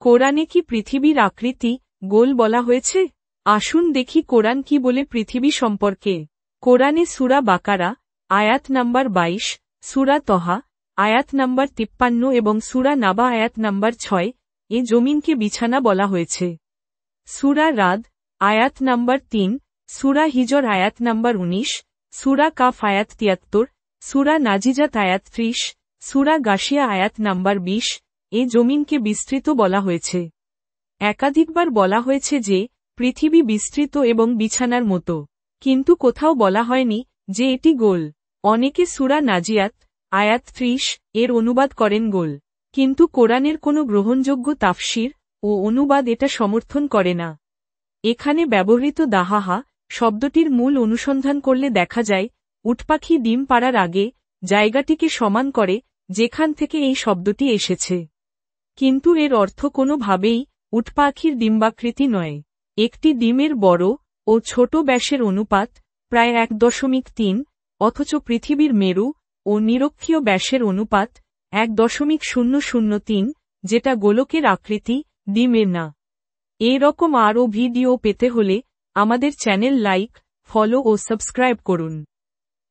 কোরআনে কি পৃথিবীর আকৃতি গোল বলা হয়েছে? আসুন দেখি কোরআন কি বলে পৃথিবী সম্পর্কে। কোরআনে সূরা বাকারা আয়াত নাম্বার 22, সূরা তহা আয়াত নাম্বার 53 এবং সূরা নাবা আয়াত নাম্বার 6 এ জমিনকে বিছানা বলা হয়েছে। সূরা রাদ আয়াত নাম্বার 3, সূরা হিজর আয়াত নাম্বার 19, সূরা কাফ আয়াত 73, সূরা নাজিজাত আয়াত 30, সূরা গাশিয়া আয়াত নাম্বার 20 এ জমিনকে বিস্তৃত বলা হয়েছে। একাধিকবার বলা হয়েছে যে পৃথিবী বিস্তৃত এবং বিছানার মতো, কিন্তু কোথাও বলা হয়নি যে এটি গোল। অনেকে সূরা নাজিয়াত আয়াত 30 এর অনুবাদ করেন গোল, কিন্তু কোরআনের কোনো গ্রহণযোগ্য তাফসির ও অনুবাদ এটা সমর্থন করে না। এখানে ব্যবহৃত দাহাহা শব্দটির মূল অনুসন্ধান করলে দেখা যায় উটপাখি ডিম পাড়ার আগে জায়গাটিকে সমান করে যেখান থেকে এই শব্দটি এসেছে, কিন্তু এর অর্থ কোনোভাবেই উটপাখির ডিম্বাকৃতি নয়। একটি ডিমের বড় ও ছোট ব্যাসের অনুপাত প্রায় 1.3, অথচ পৃথিবীর মেরু ও নিরক্ষীয় ব্যাসের অনুপাত 1.003, যেটা গোলকের আকৃতি, ডিমের না। এই রকম আরও ভিডিও পেতে হলে আমাদের চ্যানেল লাইক, ফলো ও সাবস্ক্রাইব করুন।